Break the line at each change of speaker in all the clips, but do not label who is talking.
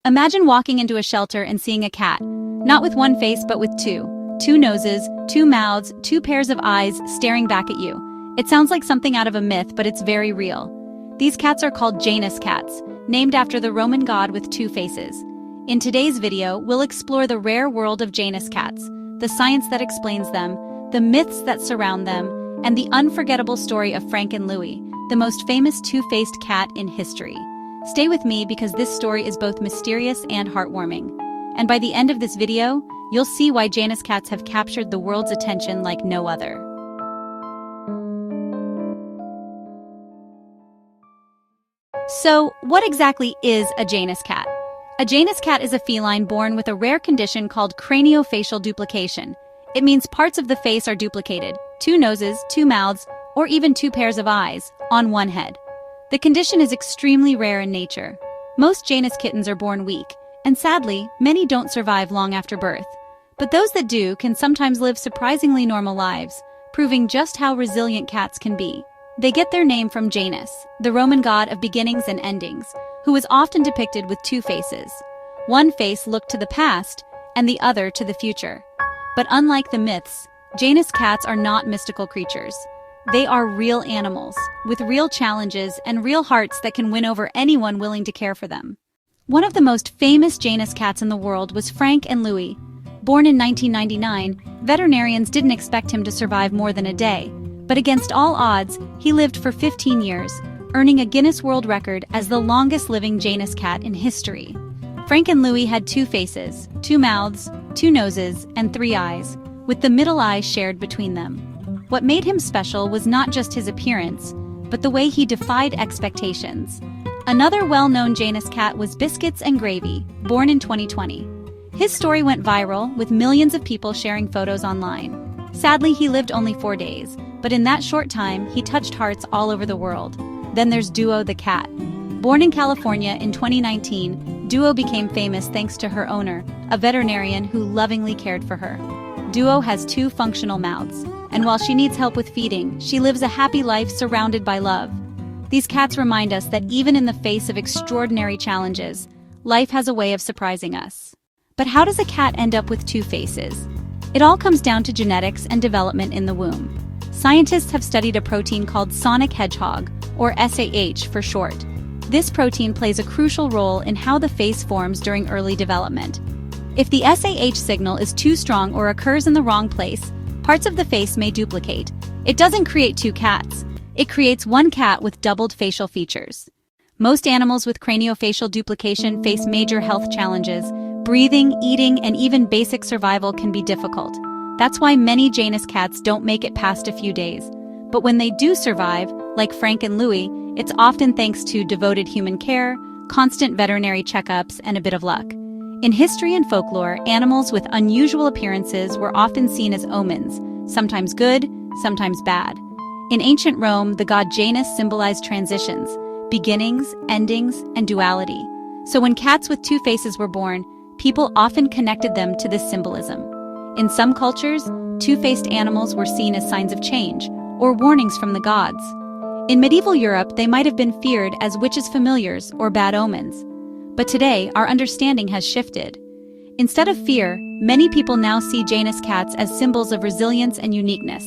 Imagine walking into a shelter and seeing a cat, not with one face but with two. Two noses, two mouths, two pairs of eyes staring back at you. It sounds like something out of a myth, but it's very real. These cats are called Janus cats, named after the Roman god with two faces. In today's video, we'll explore the rare world of Janus cats, the science that explains them, the myths that surround them, and the unforgettable story of Frank and Louis, the most famous two-faced cat in history. Stay with me because this story is both mysterious and heartwarming. And by the end of this video, you'll see why Janus cats have captured the world's attention like no other. So, what exactly is a Janus cat? A Janus cat is a feline born with a rare condition called craniofacial duplication. It means parts of the face are duplicated, two noses, two mouths, or even two pairs of eyes, on one head. The condition is extremely rare in nature. Most Janus kittens are born weak, and sadly, many don't survive long after birth. But those that do can sometimes live surprisingly normal lives, proving just how resilient cats can be. They get their name from Janus, the Roman god of beginnings and endings, who is often depicted with two faces. One face looked to the past, and the other to the future. But unlike the myths, Janus cats are not mystical creatures. They are real animals, with real challenges and real hearts that can win over anyone willing to care for them. One of the most famous Janus cats in the world was Frank and Louis. Born in 1999, veterinarians didn't expect him to survive more than a day, but against all odds, he lived for 15 years, earning a Guinness World Record as the longest-living Janus cat in history. Frank and Louis had two faces, two mouths, two noses, and three eyes, with the middle eye shared between them. What made him special was not just his appearance, but the way he defied expectations. Another well-known Janus cat was Biscuits and Gravy, born in 2020. His story went viral, with millions of people sharing photos online. Sadly, he lived only 4 days, but in that short time, he touched hearts all over the world. Then there's Duo the cat. Born in California in 2019, Duo became famous thanks to her owner, a veterinarian who lovingly cared for her. Duo has two functional mouths, and while she needs help with feeding, she lives a happy life surrounded by love. These cats remind us that even in the face of extraordinary challenges, life has a way of surprising us. But how does a cat end up with two faces? It all comes down to genetics and development in the womb. Scientists have studied a protein called sonic hedgehog, or SAH for short. This protein plays a crucial role in how the face forms during early development. If the SAH signal is too strong or occurs in the wrong place, parts of the face may duplicate. It doesn't create two cats. It creates one cat with doubled facial features. Most animals with craniofacial duplication face major health challenges. Breathing, eating, and even basic survival can be difficult. That's why many Janus cats don't make it past a few days. But when they do survive, like Frank and Louis, it's often thanks to devoted human care, constant veterinary checkups, and a bit of luck. In history and folklore, animals with unusual appearances were often seen as omens, sometimes good, sometimes bad. In ancient Rome, the god Janus symbolized transitions, beginnings, endings, and duality. So when cats with two faces were born, people often connected them to this symbolism. In some cultures, two-faced animals were seen as signs of change, or warnings from the gods. In medieval Europe, they might have been feared as witches' familiars or bad omens. But today, our understanding has shifted. Instead of fear, many people now see Janus cats as symbols of resilience and uniqueness.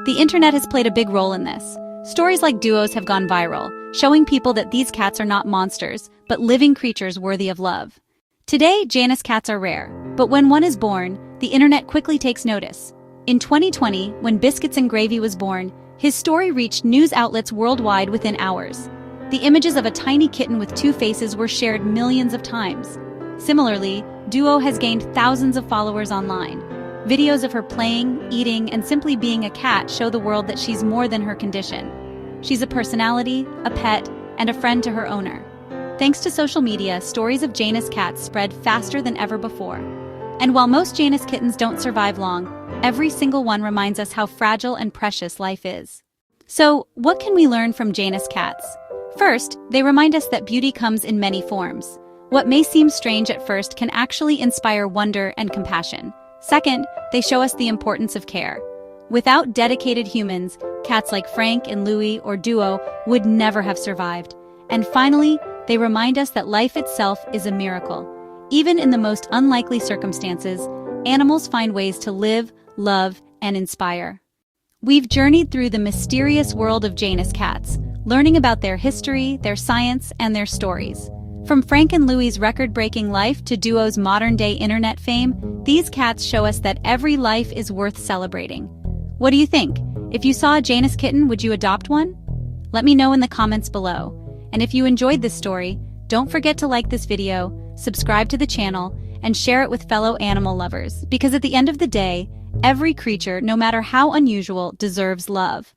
The internet has played a big role in this. Stories like Duo's have gone viral, showing people that these cats are not monsters, but living creatures worthy of love. Today, Janus cats are rare, but when one is born, the internet quickly takes notice. In 2020, when Biscuits and Gravy was born, his story reached news outlets worldwide within hours. The images of a tiny kitten with two faces were shared millions of times. Similarly, Duo has gained thousands of followers online. Videos of her playing, eating, and simply being a cat show the world that she's more than her condition. She's a personality, a pet, and a friend to her owner. Thanks to social media, stories of Janus cats spread faster than ever before. And while most Janus kittens don't survive long, every single one reminds us how fragile and precious life is. So, what can we learn from Janus cats? First, they remind us that beauty comes in many forms. What may seem strange at first can actually inspire wonder and compassion. Second, they show us the importance of care. Without dedicated humans, cats like Frank and Louis or Duo would never have survived. And finally, They remind us that life itself is a miracle. Even in the most unlikely circumstances, animals find ways to live, love, and inspire. We've journeyed through the mysterious world of Janus cats, learning about their history, their science, and their stories. From Frank and Louie's record-breaking life to Duo's modern-day internet fame, these cats show us that every life is worth celebrating. What do you think? If you saw a Janus kitten, would you adopt one? Let me know in the comments below. And if you enjoyed this story, don't forget to like this video, subscribe to the channel, and share it with fellow animal lovers, because at the end of the day, every creature, no matter how unusual, deserves love.